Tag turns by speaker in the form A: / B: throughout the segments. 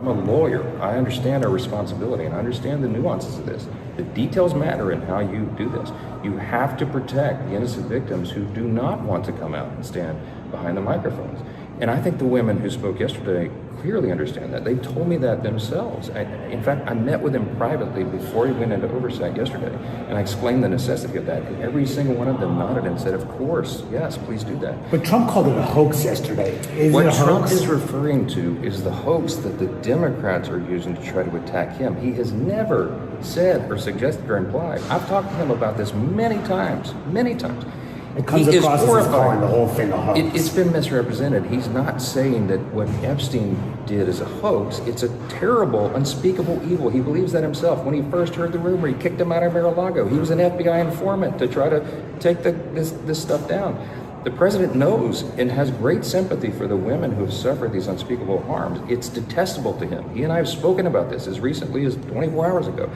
A: I'm a lawyer. I understand our responsibility and I understand the nuances of this. The details matter in how you do this. You have to protect the innocent victims who do not want to come out and stand behind the microphones. And I think the women who spoke yesterday clearly understand that. They told me that themselves. In fact, I met with him privately before he went into oversight yesterday, and I explained the necessity of that. And every single one of them nodded and said, of course, yes, please do that.
B: But Trump called it a hoax yesterday.
A: What Trump is referring to is the hoax that the Democrats are using to try to attack him. He has never said or suggested or implied. I've talked to him about this many times.
B: It comes across as calling the whole thing a hoax.
A: It's been misrepresented. He's not saying that what Epstein did is a hoax. It's a terrible, unspeakable evil. He believes that himself. When he first heard the rumor, he kicked him out of Mar-a-Lago. He was an FBI informant to try to take this stuff down. The president knows and has great sympathy for the women who have suffered these unspeakable harms. It's detestable to him. He and I have spoken about this as recently as 24 hours ago.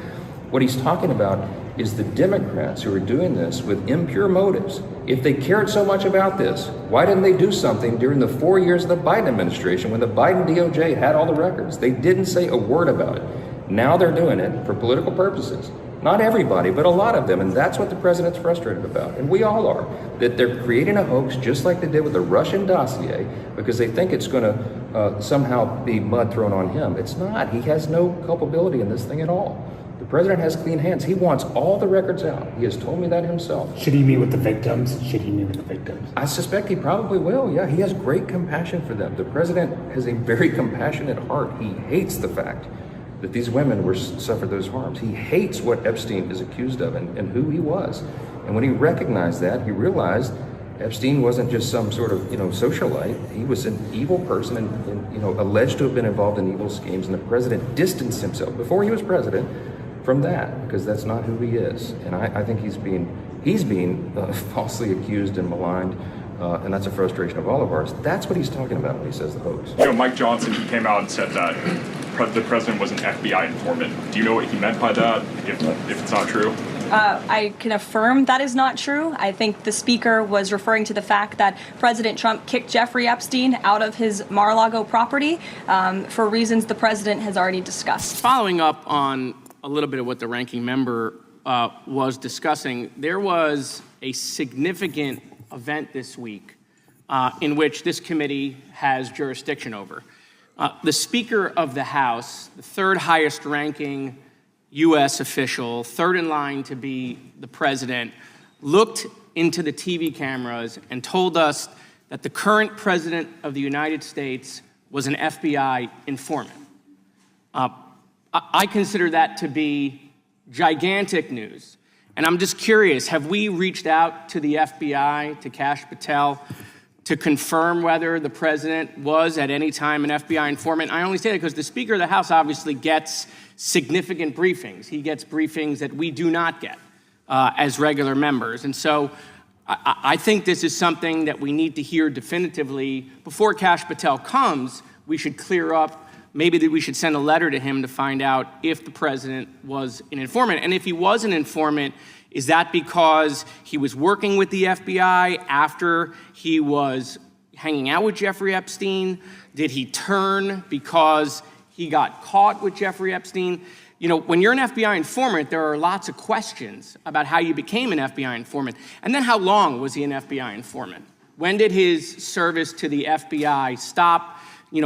A: What he's talking about is the Democrats who are doing this with impure motives. If they cared so much about this, why didn't they do something during the 4 years of the Biden administration when the Biden DOJ had all the records? They didn't say a word about it. Now they're doing it for political purposes. Not everybody, but a lot of them, and that's what the president's frustrated about, and we all are, that they're creating a hoax just like they did with the Russian dossier because they think it's going to somehow be mud thrown on him. It's not. He has no culpability in this thing at all. The president has clean hands. He wants all the records out. He has told me that himself.
B: Should he meet with the victims?
A: I suspect he probably will. Yeah, he has great compassion for them. The president has a very compassionate heart. He hates the fact that these women suffered those harms. He hates what Epstein is accused of and who he was. And when he recognized that, he realized Epstein wasn't just some sort of, socialite. He was an evil person and alleged to have been involved in evil schemes. And the president distanced himself before he was president from that, because that's not who he is. And I think he's being falsely accused and maligned, and that's a frustration of all of ours. That's what he's talking about when he says the hoax.
C: Mike Johnson came out and said that the president was an FBI informant. Do you know what he meant by that, if it's not true?
D: I can affirm that is not true. I think the speaker was referring to the fact that President Trump kicked Jeffrey Epstein out of his Mar-a-Lago property for reasons the president has already discussed.
E: Following up on a little bit of what the ranking member was discussing, there was a significant event this week in which this committee has jurisdiction over. The Speaker of the House, the third highest ranking U.S. official, third in line to be the president, looked into the TV cameras and told us that the current president of the United States was an FBI informant. I consider that to be gigantic news. And I'm just curious, have we reached out to the FBI, to Kash Patel, to confirm whether the president was at any time an FBI informant? I only say that because the Speaker of the House obviously gets significant briefings. He gets briefings that we do not get as regular members. And so I think this is something that we need to hear definitively. Before Kash Patel comes, we should clear up. Maybe that we should send a letter to him to find out if the president was an informant. And if he was an informant, is that because he was working with the FBI after he was hanging out with Jeffrey Epstein? Did he turn because he got caught with Jeffrey Epstein? When you're an FBI informant, there are lots of questions about how you became an FBI informant. And then how long was he an FBI informant? When did his service to the FBI stop?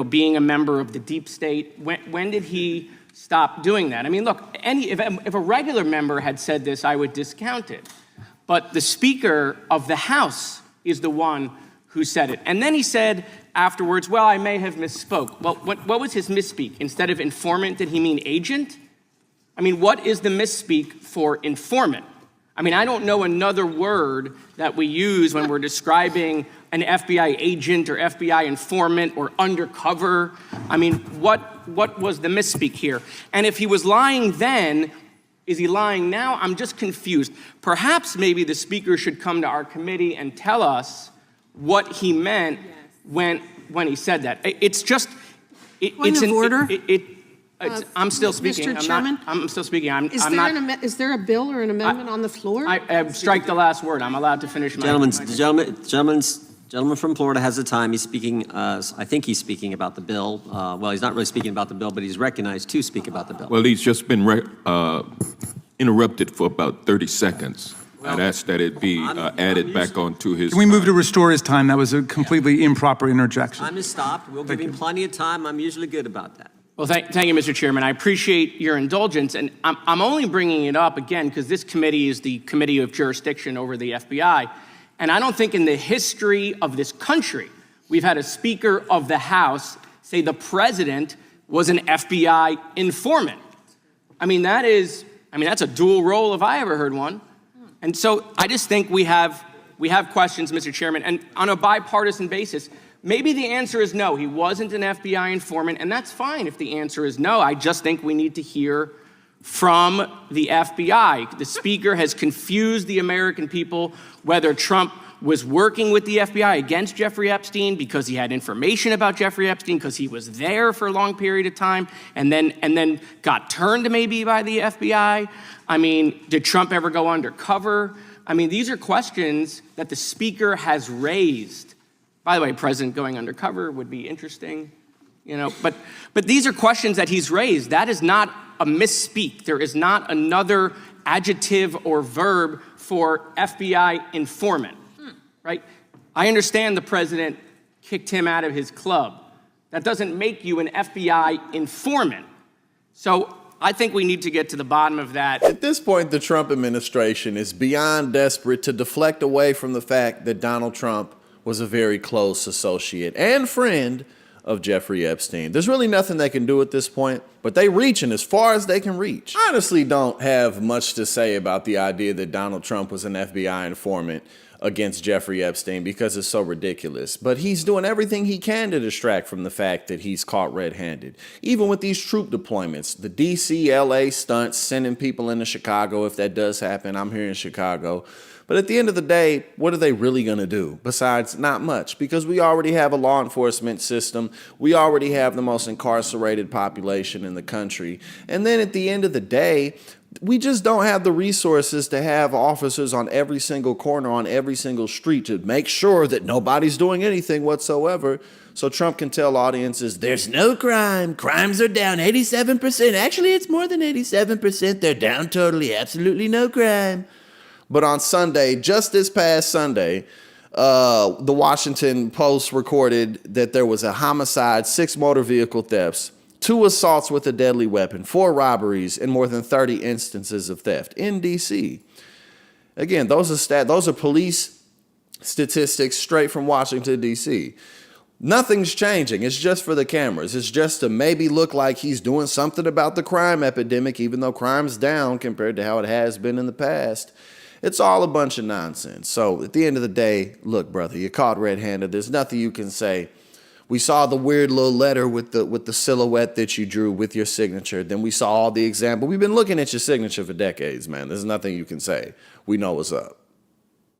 E: Being a member of the deep state, when did he stop doing that? I mean, look, if a regular member had said this, I would discount it. But the Speaker of the House is the one who said it. And then he said afterwards, well, I may have misspoke. Well, what was his misspeak? Instead of informant, did he mean agent? I mean, what is the misspeak for informant? I mean, I don't know another word that we use when we're describing an FBI agent or FBI informant or undercover. I mean, what was the misspeak here? And if he was lying then, is he lying now? I'm just confused. Perhaps maybe the Speaker should come to our committee and tell us what he meant when he said that. It's just...
F: Point of order?
E: I'm still speaking.
F: Mr. Chairman?
E: I'm still speaking.
F: Is there a bill or an amendment on the floor?
E: I strike the last word. I'm allowed to finish my...
G: Gentleman's Gentleman from Florida has the time. He's speaking, I think he's speaking about the bill. Well, he's not really speaking about the bill, but he's recognized to speak about the bill.
H: Well, he's just been interrupted for about 30 seconds. I'd ask that it be added back onto his.
I: Can we move to restore his time? That was a completely improper interjection.
G: Time is stopped. We'll give him plenty of time. I'm usually good about that.
E: Well, thank you, Mr. Chairman. I appreciate your indulgence, and I'm only bringing it up again because this committee is the committee of jurisdiction over the FBI, and I don't think in the history of this country we've had a Speaker of the House say the president was an FBI informant. I mean, that's a dual role if I ever heard one. And so I just think we have questions, Mr. Chairman, and on a bipartisan basis, maybe the answer is no, he wasn't an FBI informant, and that's fine if the answer is no. I just think we need to hear from the FBI. The Speaker has confused the American people whether Trump was working with the FBI against Jeffrey Epstein because he had information about Jeffrey Epstein, because he was there for a long period of time, and then got turned maybe by the FBI. I mean, did Trump ever go undercover? I mean, these are questions that the Speaker has raised. By the way, President going undercover would be interesting, but these are questions that he's raised. That is not a misspeak. There is not another adjective or verb for FBI informant, right? I understand the president kicked him out of his club. That doesn't make you an FBI informant. So I think we need to get to the bottom of that.
J: At this point, the Trump administration is beyond desperate to deflect away from the fact that Donald Trump was a very close associate and friend of Jeffrey Epstein. There's really nothing they can do at this point, but they reaching as far as they can reach. I honestly don't have much to say about the idea that Donald Trump was an FBI informant against Jeffrey Epstein because it's so ridiculous. But he's doing everything he can to distract from the fact that he's caught red-handed. Even with these troop deployments, the DC, LA stunts, sending people into Chicago, if that does happen. I'm here in Chicago. But at the end of the day, what are they really going to do? Besides, not much, because we already have a law enforcement system. We already have the most incarcerated population in the country. And then at the end of the day, we just don't have the resources to have officers on every single corner, on every single street to make sure that nobody's doing anything whatsoever. So Trump can tell audiences, there's no crime. Crimes are down 87%. Actually, it's more than 87%. They're down totally. Absolutely no crime. But on Sunday, just this past Sunday, the Washington Post recorded that there was a homicide, 6 motor vehicle thefts, 2 assaults with a deadly weapon, 4 robberies, and more than 30 instances of theft in D.C. Again, those are police statistics straight from Washington, D.C. Nothing's changing. It's just for the cameras. It's just to maybe look like he's doing something about the crime epidemic, even though crime's down compared to how it has been in the past. It's all a bunch of nonsense. So at the end of the day, look, brother, you're caught red-handed. There's nothing you can say. We saw the weird little letter with the silhouette that you drew with your signature. Then we saw all the example. We've been looking at your signature for decades, man. There's nothing you can say. We know what's up.